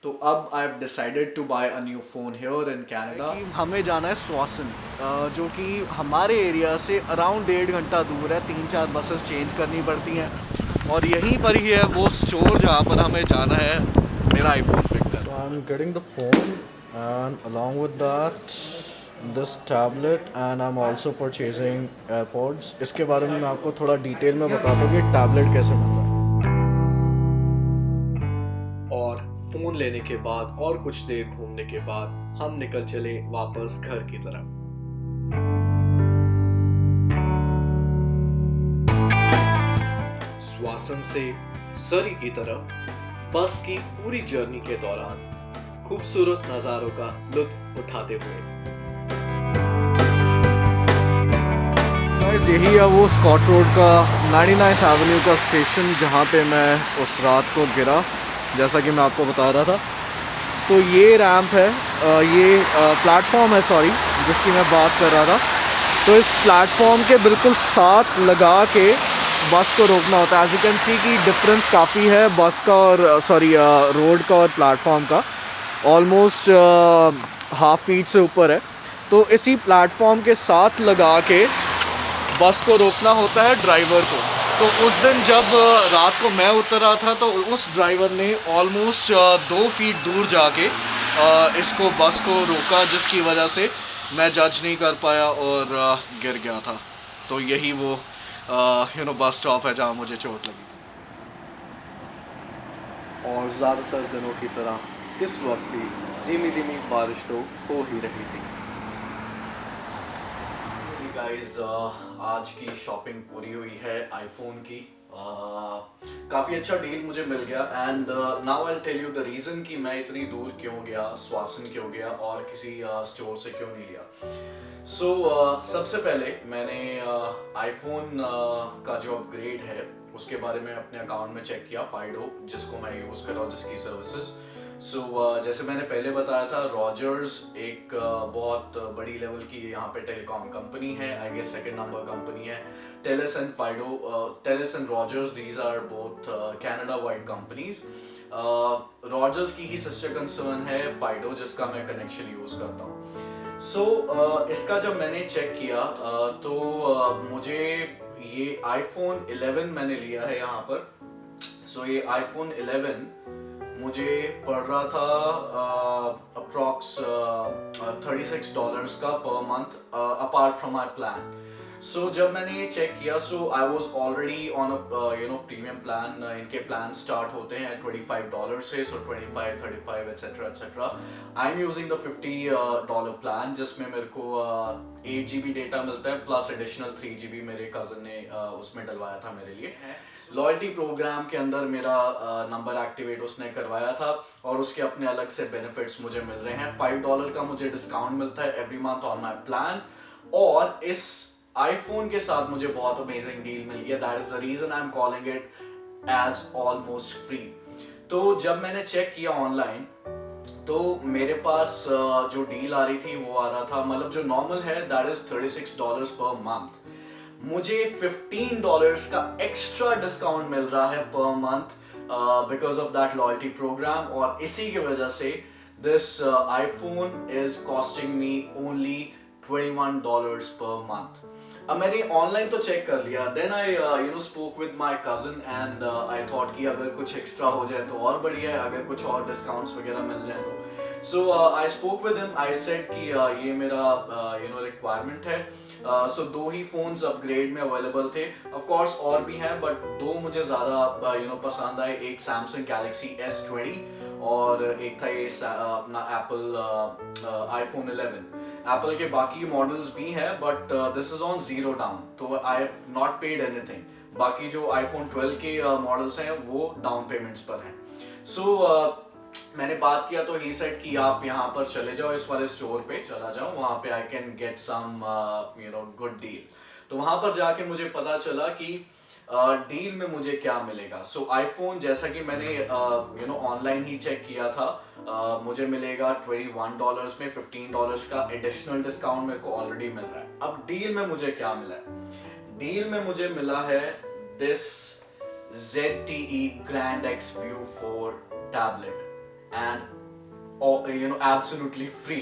तो अब I have decided to buy a new phone here in Canada. हमें जाना है स्वासन, जो कि हमारे एरिया से अराउंड 1.5 घंटा दूर है। 3-4 बसेस चेंज करनी पड़ती हैं और यहीं पर ही है वो स्टोर जहाँ पर हमें जाना है मेरा आईफोन पिक कर। So I'm getting the phone and along with that this tablet and I'm also purchasing AirPods। इसके बारे में मैं आपको थोड़ा डिटेल में बताता हूँ कि टैबलेट कैसे मिलता है। और फ़ोन लेने के बाद और कुछ देर घूमने के बाद हम निकल चले वापस घर की तरफ। स्वासन से सरी की तरफ बस की पूरी जर्नी के दौरान खूबसूरत नज़ारों का लुत्फ उठाते हुए। यही है वो स्कॉट रोड का 99th एवेन्यू का स्टेशन जहाँ पे मैं उस रात को गिरा, जैसा कि मैं आपको बता रहा था। तो ये रैंप है, ये प्लेटफॉर्म है सॉरी, जिसकी मैं बात कर रहा था। तो इस प्लेटफॉर्म के बिल्कुल साथ लगा के बस को रोकना होता है। एज यू कैन सी कि डिफरेंस काफ़ी है बस का और रोड का और प्लेटफॉर्म का, ऑलमोस्ट हाफ फीट से ऊपर है। तो इसी प्लेटफॉर्म के साथ लगा के बस को रोकना होता है ड्राइवर को। तो उस दिन जब रात को मैं उतर रहा था तो उस ड्राइवर ने ऑलमोस्ट 2 फीट दूर जाके इसको बस को रोका, जिसकी वजह से मैं जज नहीं कर पाया और गिर गया था। तो यही वो बस स्टॉप है जहाँ मुझे चोट लगी। और ज़्यादातर दिनों की तरह इस वक्त भी धीमी धीमी बारिश तो हो ही रही थी। गाइस, आज की शॉपिंग पूरी हुई है आईफोन की। काफ़ी अच्छा डील मुझे मिल गया and now I tell you the reason कि मैं इतनी दूर क्यों गया, स्वासन क्यों गया और किसी स्टोर से क्यों नहीं लिया। सबसे पहले मैंने आईफोन का जो अपग्रेड है उसके बारे में अपने अकाउंट में चेक किया, फाइडो, जिसको मैं यूज़ कर रहा हूँ, जिसकी सर्विसेज। जैसे मैंने पहले बताया था, रॉजर्स एक बहुत बड़ी लेवल की यहाँ पे टेलीकॉम कंपनी है, I guess second number company है। Telus and Fido, Telus and Rogers, these are both Canada wide companies. Rogers की ही सिस्टर कंसर्न है फाइडो, जिसका मैं कनेक्शन यूज़ करता हूँ। इसका जब मैंने चेक किया मुझे ये आईफोन 11 मैंने लिया है यहाँ पर। ये आईफोन 11 मुझे पड़ रहा था अप्रॉक्स $36 का per month, apart from my plan. जब मैंने ये चेक किया, I was already on premium plan. इनके प्लान स्टार्ट होते हैं $25 से, 25, 35 etcetera etcetera. I am using the $50 plan, जिसमें मेरे को 8 GB डेटा मिलता है प्लस एडिशनल 3 GB मेरे कज़न ने उसमें डलवाया था मेरे लिए। लॉयल्टी प्रोग्राम के अंदर मेरा नंबर एक्टिवेट उसने करवाया था और उसके अपने अलग से बेनिफिट्स मुझे मिल रहे हैं। $5 का मुझे डिस्काउंट मिलता है every month on my plan, और इस आईफोन के साथ मुझे बहुत अमेजिंग डील मिल गया। That is the reason I am calling it as almost free. तो जब मैंने चेक किया ऑनलाइन, तो मेरे पास जो डील आ रही थी वो आ रहा था, मतलब जो नॉर्मल है दैट इज $36 पर मंथ। मुझे $15 का एक्स्ट्रा डिस्काउंट मिल रहा है per month because of that loyalty programme, और इसी की वजह से this iPhone is costing me only $21 per month. अब मैंने ऑनलाइन तो चेक कर लिया, then I spoke with my cousin and I thought कि अगर कुछ एक्स्ट्रा हो जाए तो और बढ़िया है, अगर कुछ और डिस्काउंट्स वगैरह मिल जाए तो। आई spoke with him, I said कि ये मेरा रिक्वायरमेंट है। 2 ही फोन्स अपग्रेड में अवेलेबल थे, ऑफ कोर्स और भी हैं, बट 2 मुझे ज़्यादा पसंद आए। एक सैमसंग गैलेक्सी S20 और एक था ये अपना एप्पल आईफोन 11। एप्पल के बाकी मॉडल्स भी हैं, but this is on zero down, तो I have not paid anything. बाकी जो आईफोन 12 के मॉडल्स हैं वो डाउन पेमेंट्स पर हैं। मैंने बात किया तो ही सेड कि आप यहाँ पर चले जाओ, इस वाले स्टोर पे चला जाओ, वहाँ पे I can get some good deal. तो वहाँ पर जाके मुझे पता चला कि डील में मुझे क्या मिलेगा। आईफोन, जैसा कि मैंने ऑनलाइन ही चेक किया था, मुझे मिलेगा $21 में। $15 का एडिशनल डिस्काउंट मेरे को ऑलरेडी मिल रहा है। अब डील में मुझे क्या मिला है? डील में मुझे मिला है this ZTE Grand X View 4 tablet and absolutely free.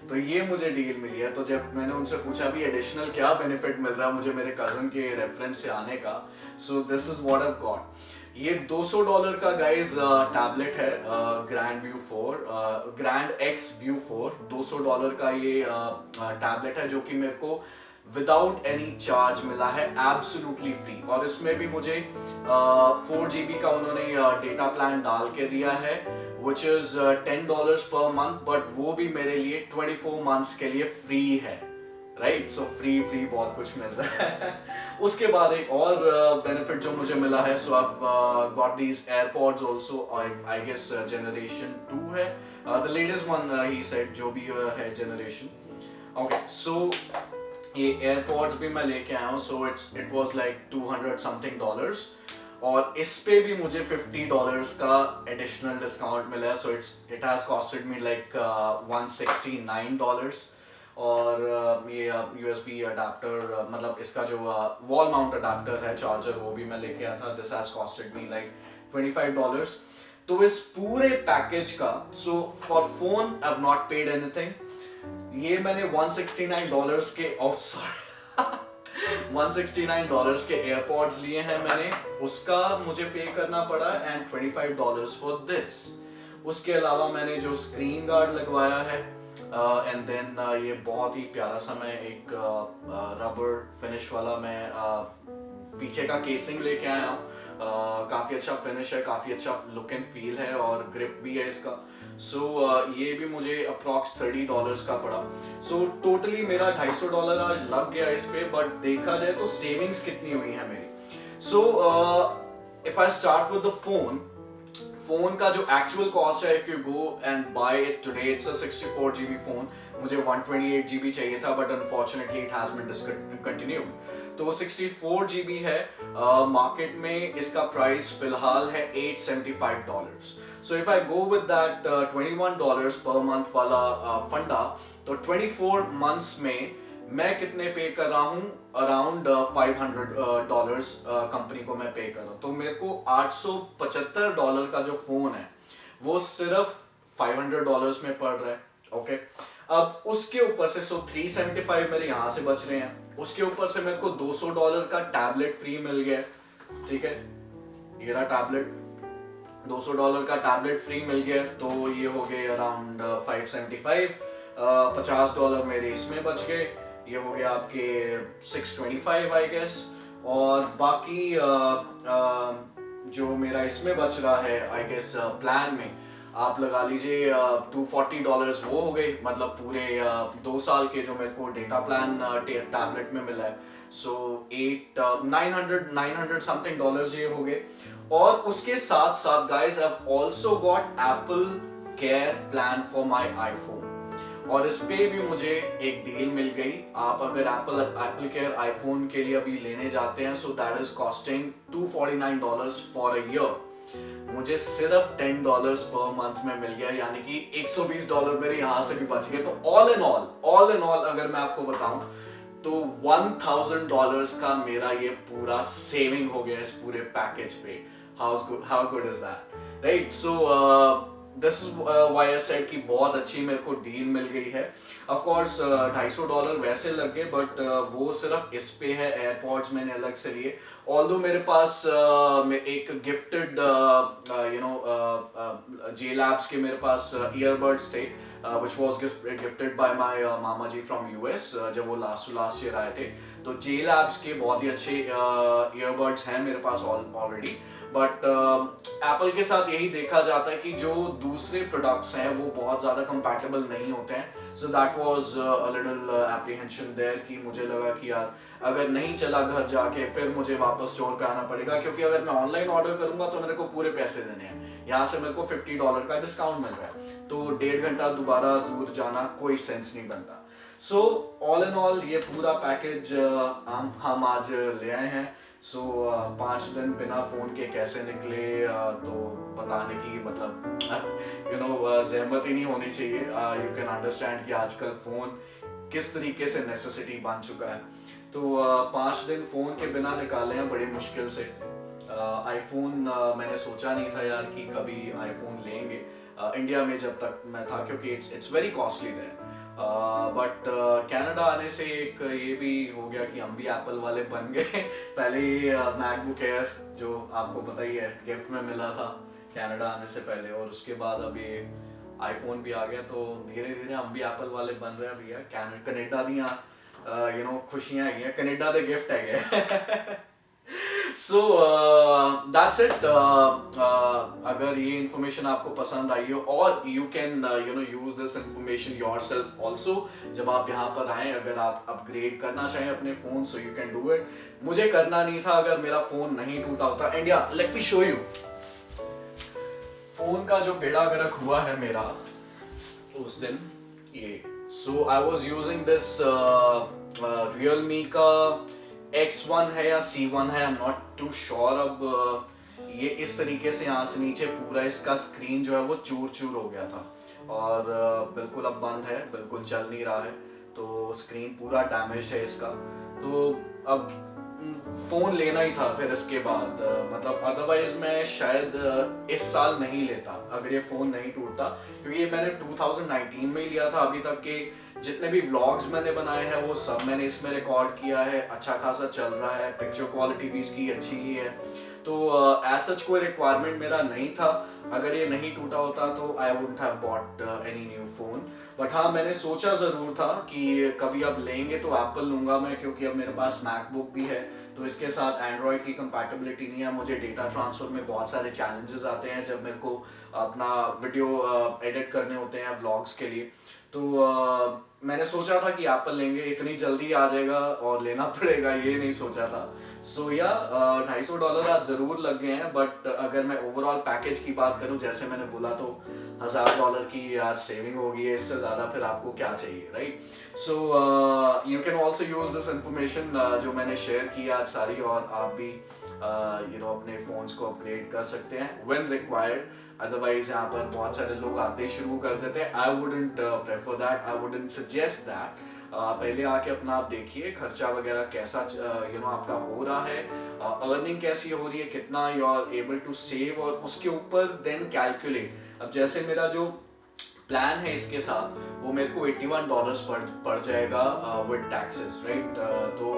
तो ये मुझे डील मिली है। तो जब मैंने उनसे पूछा भी एडिशनल क्या बेनिफिट मिल रहा है मुझे मेरे कजन के रेफरेंस से आने का, so this is what I got. ये $200 का गाइस टैबलेट है, grand view 4, grand x view 4, $200 का ये टैबलेट है जो कि मेरे को विदाउट एनी चार्ज मिला है, एब्सोल्युटली फ्री। और इसमें भी मुझे 4 GB का उन्होंने डेटा प्लान डाल के दिया है which is $10 per month, but वो भी मेरे लिए 24 मंथ्स के लिए फ्री है, राइट। सो फ्री बहुत कुछ मिल रहा है। उसके बाद एक और बेनिफिट जो मुझे मिला है, so I got these AirPods also, I guess generation 2 है, the latest one he said, जो भी है जनरेशन। ओके, सो ये एयरपॉड्स भी मैं लेके आया हूँ, so it was like 200 something dollars, और इस पे भी मुझे $50 का एडिशनल डिस्काउंट मिला है। So it has costed me like $169। और ये USB अडाप्टर, मतलब इसका जो वॉल माउंट अडाप्टर है, चार्जर, वो भी मैं लेके आया था। This has costed me like $25। तो इस पूरे पैकेज का, so for phone I have not paid anything. ये मैंने $169 के $169 के एयरपॉड्स लिए हैं मैंने, उसका मुझे पे करना पड़ा, एंड $25 फॉर दिस। उसके अलावा मैंने जो स्क्रीन गार्ड लगवाया है, एंड देन ये बहुत ही प्यारा सा मैं एक रबर फिनिश वाला मैं पीछे का केसिंग लेके आया हूँ। काफ़ी अच्छा फिनिश है, काफ़ी अच्छा लुक एंड फील है, और ग्रिप भी है इसका। सो ये भी मुझे अप्रॉक्स $30 का पड़ा। सो टोटली मेरा $250 आज लग गया इस पे, बट देखा जाए तो सेविंग्स कितनी हुई है मेरी। So if I start with the phone का जो एक्चुअल कॉस्ट है, if you go and buy it today, it's a 64 GB फोन। मुझे 128 GB चाहिए था, but unfortunately it has been discontinued. तो वो 64 GB है। मार्केट में इसका प्राइस फिलहाल है $875। सो if I go with that $21 per month वाला फंडा, तो 24 मंथ्स में मैं कितने पे कर रहा हूँ, अराउंड $500 कंपनी को मैं पे कर रहा हूँ। तो मेरे को $875 का जो फोन है वो सिर्फ $500 में पड़ रहा है। ओके, अब उसके ऊपर से $375 मेरे यहाँ से बच रहे हैं, उसके ऊपर से मेरे को $200 का टैबलेट फ्री मिल गया। ठीक है, ये रहा टैबलेट, $200 का टैबलेट फ्री मिल गया, तो ये हो गए अराउंड 575। $50 मेरे इसमें बच गए, ये हो गया आपके 625 आई गेस। और बाकी जो मेरा इसमें बच रहा है आई गेस प्लान में, आप लगा लीजिए $240 वो हो गए, मतलब पूरे 2 साल के जो मेरे को डेटा प्लान टैबलेट में मिला है। सो 900 समथिंग डॉलर्स ये हो गए। और उसके साथ साथ guys I have also got Apple care plan for my iPhone, और इस पे भी मुझे एक डील मिल गई। आप अगर एप्पल केयर आईफोन के लिए अभी लेने जाते हैं, so that is costing $249 for a year. मुझे सिर्फ $10 पर मंथ में मिल गया, यानी कि $120 मेरे यहाँ से भी बच गए। तो ऑल इन ऑल अगर मैं आपको बताऊं तो $1000 का मेरा ये पूरा सेविंग हो गया इस पूरे पैकेज पे। How good is that, right. So this is why I said कि बहुत अच्छी मेरे को डील मिल गई है। ऑफ कोर्स $250 वैसे लग गए, बट वो सिर्फ इस पे है। एयरपॉड्स मैंने अलग से लिए, ऑल्दो मेरे पास एक गिफ्टेड जे लैब्स के मेरे पास ईयरबड्स थे, which was gifted by my मामा जी from US, जब वो लास्ट ईयर आए थे। तो जे लैब्स के बहुत ही अच्छे ईयरबड्स हैं मेरे पास ऑलरेडी। बट एप्पल के साथ यही देखा जाता है कि जो दूसरे प्रोडक्ट्स हैं वो बहुत ज़्यादा कंपैटिबल नहीं होते हैं। So that was a little apprehension there, कि मुझे लगा कि यार अगर नहीं चला घर जाके फिर मुझे वापस स्टोर पे आना पड़ेगा, क्योंकि अगर मैं ऑनलाइन ऑर्डर करूंगा तो मेरे को पूरे पैसे देने हैं। यहाँ से मेरे को $50 का डिस्काउंट मिल रहा है, तो 1.5 घंटा दोबारा दूर जाना कोई सेंस नहीं बनता। सो ऑल इन ऑल ये पूरा पैकेज हम आज ले आए हैं। सो 5 दिन बिना फ़ोन के कैसे निकले, तो बताने की मतलब जहमत ही नहीं होनी चाहिए। यू कैन अंडरस्टैंड कि आजकल फ़ोन किस तरीके से नेसेसिटी बन चुका है। तो 5 दिन फ़ोन के बिना निकाले हैं बड़ी मुश्किल से। आईफोन मैंने सोचा नहीं था यार कि कभी आईफोन लेंगे। इंडिया में जब तक मैं था, क्योंकि it's very costly there. But Canada आने से एक ये भी हो गया कि हम भी एप्पल वाले बन गए। पहले मैकबुक एयर जो आपको पता ही है गिफ्ट में मिला था कनाडा आने से पहले, और उसके बाद अभी आईफोन भी आ गया, तो धीरे धीरे हम भी एप्पल वाले बन रहे हैं भैया। कनेडा दियाँ खुशियां है, कनेडा दे गिफ्ट है। So that's it. अगर ये इन्फॉर्मेशन आपको पसंद आई हो, और you can use this information yourself also जब आप यहाँ पर आए, अगर आप अपग्रेड करना चाहें अपने phone, so you can do it. मुझे करना नहीं था अगर मेरा फोन नहीं टूटा होता। एंड या let me show you phone का जो बेड़ा गर्क हुआ है मेरा उस दिन। ये so I was using this Realme का X1 है या C1 है, I am not too sure. अब ये इस तरीके से यहाँ से नीचे पूरा इसका स्क्रीन जो है वो चूर चूर हो गया था, और बिल्कुल अब बंद है, बिल्कुल चल नहीं रहा है, तो स्क्रीन पूरा डैमेज्ड है इसका। तो अब फोन लेना ही था फिर इसके बाद, मतलब अदरवाइज मैं शायद इस साल नहीं लेता अगर ये फोन नहीं टूटता, क्योंकि ये मैंने 2019 में ही लिया था। अभी तक के जितने भी व्लॉग्स मैंने बनाए हैं वो सब मैंने इसमें रिकॉर्ड किया है, अच्छा खासा चल रहा है, पिक्चर क्वालिटी भी इसकी अच्छी ही है, तो एज सच कोई रिक्वायरमेंट मेरा नहीं था। अगर ये नहीं टूटा होता तो I wouldn't have bought any new phone. But हाँ, मैंने सोचा ज़रूर था कि कभी अब लेंगे तो एप्पल लूँगा मैं, क्योंकि अब मेरे पास मैकबुक भी है, तो इसके साथ एंड्रॉयड की कंपैटिबिलिटी नहीं है। मुझे डेटा ट्रांसफ़र में बहुत सारे चैलेंजेस आते हैं जब मेरे को अपना वीडियो एडिट करने होते हैं व्लॉग्स के लिए, तो मैंने सोचा था कि एप्पल लेंगे, इतनी जल्दी आ जाएगा और लेना पड़ेगा ये नहीं सोचा था। सो या $250 आज ज़रूर लग गए हैं, बट अगर मैं ओवरऑल पैकेज की बात करूं, जैसे मैंने बोला, तो $1000 की यार सेविंग होगी है, इससे ज़्यादा फिर आपको क्या चाहिए, right? So you can also use this information जो मैंने शेयर की आज सारी, और आप भी अपने फ़ोन्स को अपग्रेड कर सकते हैं व्हेन रिक्वायर्ड। अदरवाइज यहाँ पर बहुत सारे लोग आते शुरू कर देते हैं। I wouldn't prefer that, I wouldn't suggest that. पहले आके अपना आप देखिए खर्चा वगैरह कैसा आपका हो रहा है, अर्निंग कैसी हो रही है, कितना you are able to save, और उसके ऊपर देन कैलकुलेट। अब जैसे मेरा जो प्लान है इसके साथ, वो मेरे को $81 पड़ जाएगा विद टैक्सेस, राइट? तो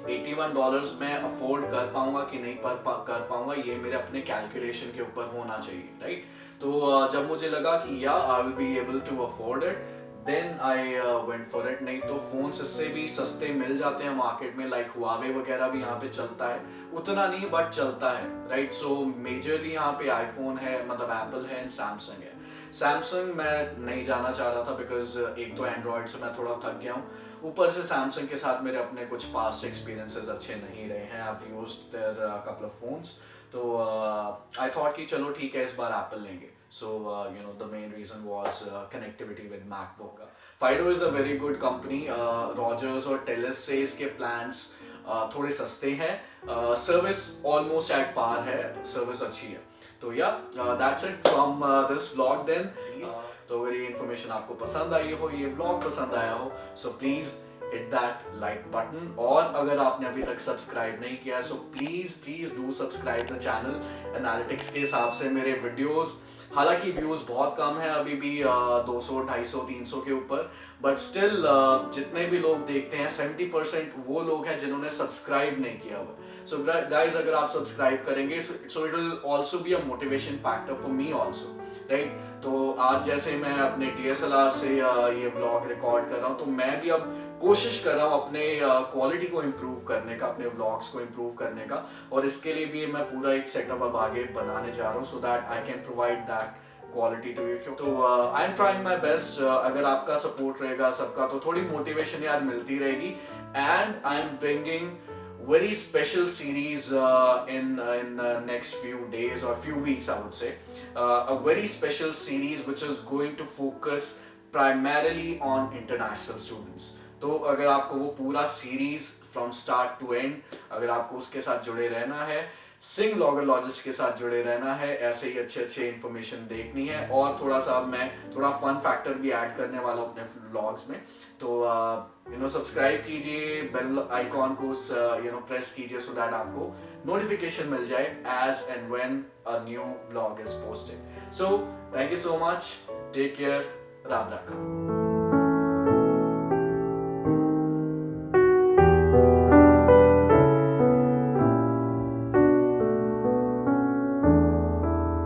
$81 मैं अफोर्ड कर पाऊंगा कि नहीं कर पाऊंगा, ये मेरे अपने कैलकुलेशन के ऊपर होना चाहिए, राइट? तो जब मुझे लगा कि या I will be able to afford it, then I went for it. नहीं तो फोन्स इससे भी सस्ते मिल जाते हैं मार्केट में, लाइक हुआवे वगैरह भी यहाँ पे चलता है, उतना नहीं बट चलता है, राइट? सो मेजरली यहाँ पे आईफोन है, मतलब एप्पल है एंड सैमसंग है। सैमसंग मैं नहीं जाना चाह रहा था बिकॉज एक तो एंड्रॉयड से मैं थोड़ा थक गया हूँ, ऊपर से सैमसंग के साथ मेरे अपने कुछ पास्ट एक्सपीरियंसेस अच्छे नहीं रहे हैं। I have used their couple of phones, तो आई थॉट कि चलो ठीक है इस बार एप्पल लेंगे। So the main reason was connectivity with MacBook. Fido is a very good company. Rogers और Telus से इसके plans थोड़े सस्ते हैं, सर्विस ऑलमोस्ट एट पार है, सर्विस अच्छी है। तो yeah that's it from this vlog then. तो अगर ये इन्फॉर्मेशन आपको पसंद आई हो, ये व्लॉग पसंद आया हो, so please hit that like button, और अगर आपने अभी तक सब्सक्राइब नहीं किया so please do subscribe the channel. Analytics के हिसाब से मेरे वीडियोस, हालांकि व्यूज बहुत कम है अभी भी, 200, 250, 300 के ऊपर, बट स्टिल जितने भी लोग देखते हैं 70% वो लोग हैं जिन्होंने सब्सक्राइब नहीं किया हुआ। सो गाइज, अगर आप सब्सक्राइब करेंगे so it will also be a motivation factor for me also, right? तो आज जैसे मैं अपने DSLR से ये व्लॉग रिकॉर्ड कर रहा हूँ, तो मैं भी अब कोशिश कर रहा हूँ अपने क्वालिटी को इम्प्रूव करने का, अपने व्लॉग्स को इम्प्रूव करने का, और इसके लिए भी मैं पूरा एक सेटअप अब आगे बनाने जा रहा हूँ, so that I can provide that quality to you. तो I am trying my best. अगर आपका सपोर्ट रहेगा सबका, तो थोड़ी मोटिवेशन यार मिलती रहेगी। And I am bringing very special series in next few days or few weeks, I would say, a very special series which is going to focus primarily on international students. तो अगर आपको वो पूरा series from start to end, अगर आपको उसके साथ जुड़े रहना है, सिंह व्लॉगरलॉजिस्ट के साथ जुड़े रहना है, ऐसे ही अच्छे अच्छे इन्फॉर्मेशन देखनी है। और थोड़ा सा अब मैं थोड़ा फन फैक्टर भी ऐड करने वाला हूँ अपने व्लॉग्स में, तो सब्सक्राइब कीजिए, बेल आइकॉन को प्रेस कीजिए सो दैट आपको नोटिफिकेशन मिल जाए as and when a new vlog is posted. So thank you so much, take care, Ram राखा।